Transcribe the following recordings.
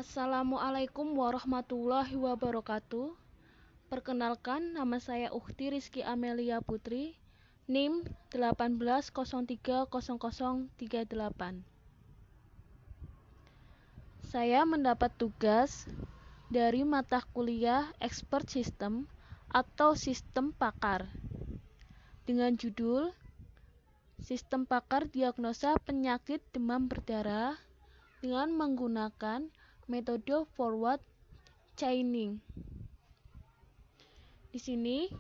Assalamualaikum warahmatullahi wabarakatuh. Perkenalkan, nama saya Ukhti Rizky Amelia Putri, NIM 18030038. Saya mendapat tugas dari mata kuliah Expert System atau Sistem Pakar dengan judul Sistem Pakar Diagnosa Penyakit Demam Berdarah dengan menggunakan metode forward chaining. Di sini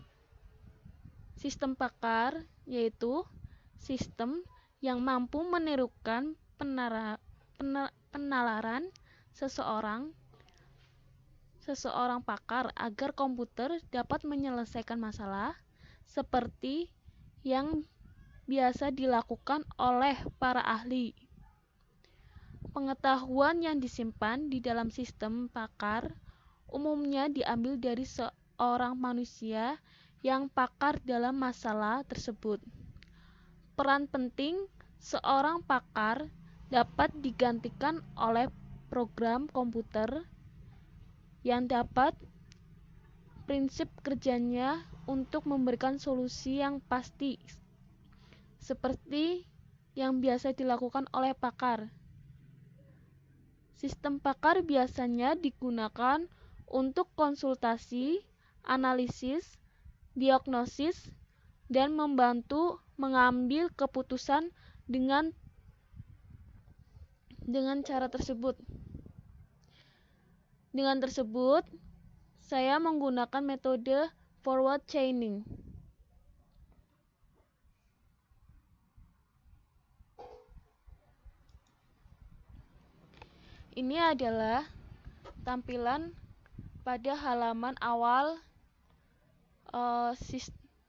sistem pakar yaitu sistem yang mampu menirukan penalaran seseorang pakar agar komputer dapat menyelesaikan masalah seperti yang biasa dilakukan oleh para ahli. Pengetahuan yang disimpan di dalam sistem pakar umumnya diambil dari seorang manusia yang pakar dalam masalah tersebut. Peran penting seorang pakar dapat digantikan oleh program komputer yang dapat prinsip kerjanya untuk memberikan solusi yang pasti, seperti yang biasa dilakukan oleh pakar. Sistem pakar biasanya digunakan untuk konsultasi, analisis, diagnosis, dan membantu mengambil keputusan dengan cara tersebut. Dengan tersebut, saya menggunakan metode forward chaining. Ini adalah tampilan pada halaman awal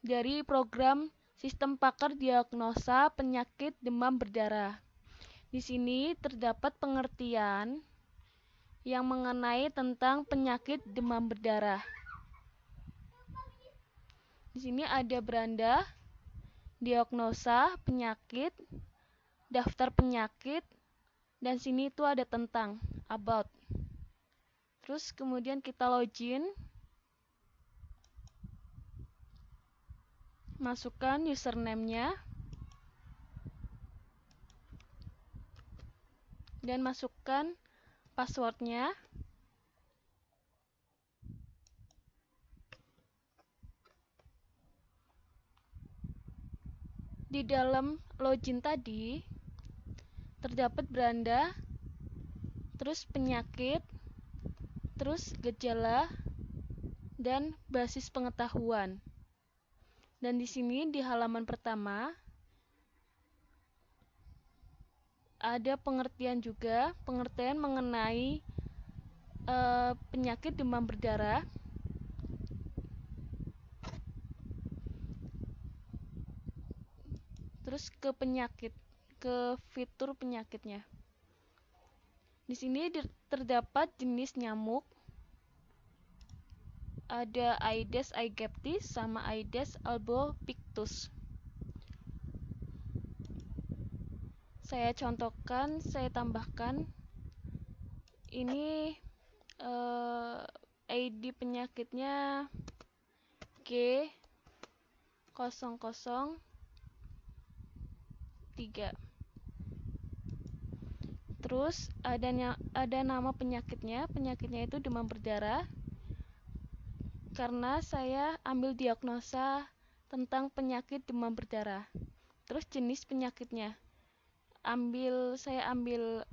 dari program Sistem Pakar Diagnosa Penyakit Demam Berdarah. Di sini terdapat pengertian yang mengenai tentang penyakit demam berdarah. Di sini ada beranda, diagnosa penyakit, daftar penyakit, dan sini itu ada tentang, about. Terus kemudian kita login, masukkan username-nya, dan masukkan password-nya. Di dalam login tadi terdapat beranda, terus penyakit, terus gejala, dan basis pengetahuan. Dan di sini di halaman pertama ada pengertian juga, pengertian mengenai penyakit demam berdarah. Terus ke fitur penyakitnya. Di sini terdapat jenis nyamuk. Ada Aedes aegypti sama Aedes albopictus. Saya contohkan, saya tambahkan. Ini ID penyakitnya G003. Terus ada nama penyakitnya itu demam berdarah. Karena saya ambil diagnosa tentang penyakit demam berdarah. Terus jenis penyakitnya, saya ambil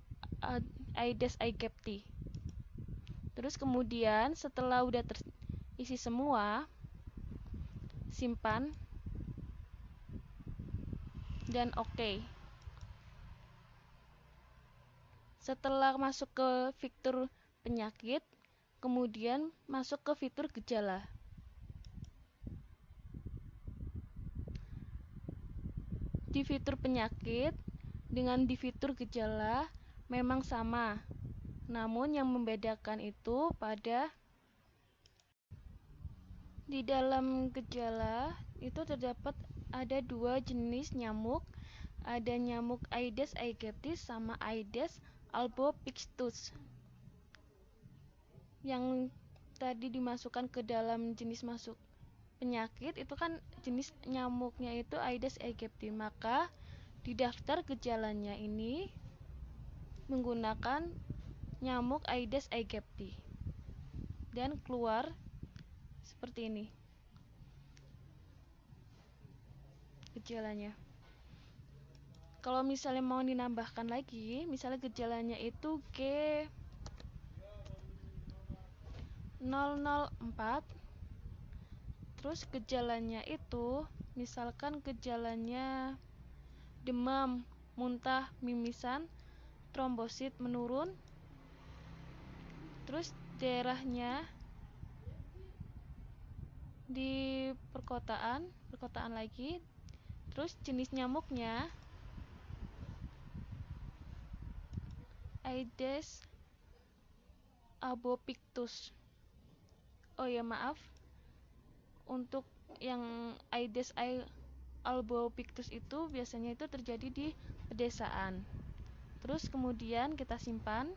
Aedes aegypti. Terus kemudian setelah udah terisi semua, simpan dan oke. Setelah masuk ke fitur penyakit, kemudian masuk ke fitur gejala. Di fitur penyakit dengan di fitur gejala memang sama, namun yang membedakan itu pada di dalam gejala itu terdapat ada dua jenis nyamuk, ada nyamuk Aedes aegypti sama Aedes albopictus. yang tadi dimasukkan ke dalam jenis masuk penyakit itu kan jenis nyamuknya itu Aedes aegypti, maka di daftar gejalanya ini menggunakan nyamuk Aedes aegypti dan keluar seperti ini gejalanya. Kalau misalnya mau dinambahkan lagi, misalnya gejalanya itu G004, terus gejalanya itu misalkan gejalanya demam, muntah, mimisan, trombosit menurun, terus daerahnya di perkotaan lagi, terus jenis nyamuknya Aedes albopictus. Oh ya maaf, untuk yang Aedes albopictus itu biasanya itu terjadi di pedesaan. Terus kemudian kita simpan,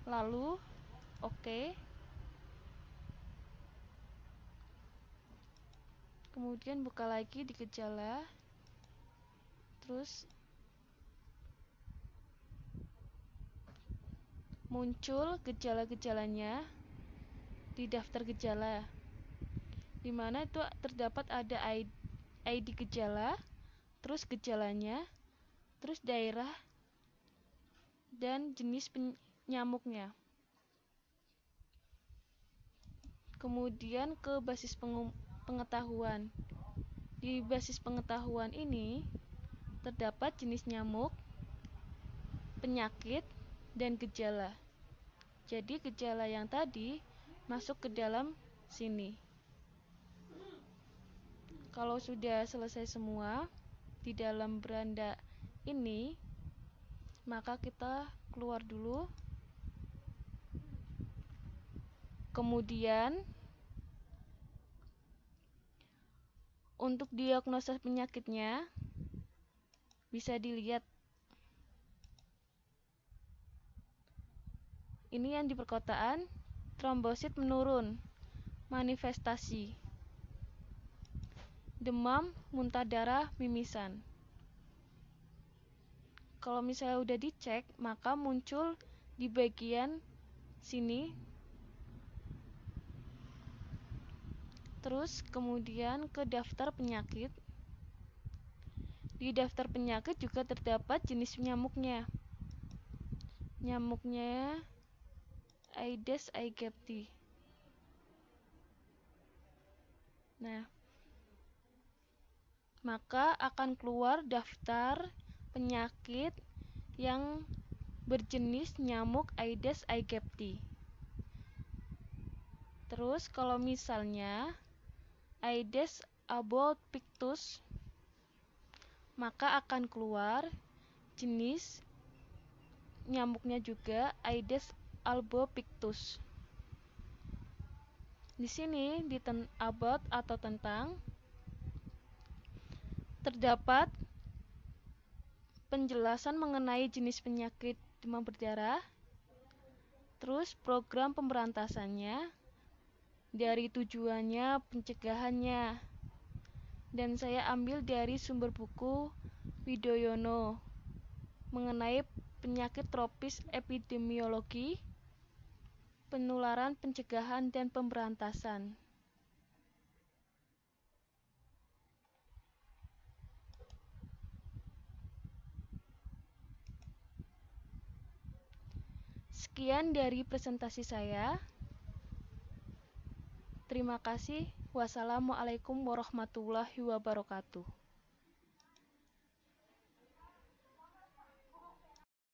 lalu oke. Kemudian buka lagi di gejala, terus muncul gejala-gejalanya di daftar gejala, di mana itu terdapat ada ID gejala, terus gejalanya, terus daerah dan jenis nyamuknya. Kemudian ke basis pengetahuan. Di basis pengetahuan ini terdapat jenis nyamuk, penyakit, dan gejala. Jadi gejala yang tadi masuk ke dalam sini. Kalau sudah selesai semua di dalam beranda ini, maka kita keluar dulu. Kemudian untuk diagnosa penyakitnya bisa dilihat. Ini yang di perkotaan, trombosit menurun, manifestasi, demam, muntah darah, mimisan. Kalau misalnya udah dicek, maka muncul di bagian sini. Terus kemudian ke daftar penyakit. Di daftar penyakit juga terdapat jenis nyamuknya. Nyamuknya Aedes aegypti. Nah, maka akan keluar daftar penyakit yang berjenis nyamuk Aedes aegypti. Terus kalau misalnya Aedes albopictus, maka akan keluar jenis nyamuknya juga Aedes albopictus. Di sini di about atau tentang terdapat penjelasan mengenai jenis penyakit demam berdarah, terus program pemberantasannya, dari tujuannya, pencegahannya. Dan saya ambil dari sumber buku Widoyono mengenai penyakit tropis epidemiologi, penularan, pencegahan, dan pemberantasan. Sekian dari presentasi saya. Terima kasih. Wassalamualaikum warahmatullahi wabarakatuh.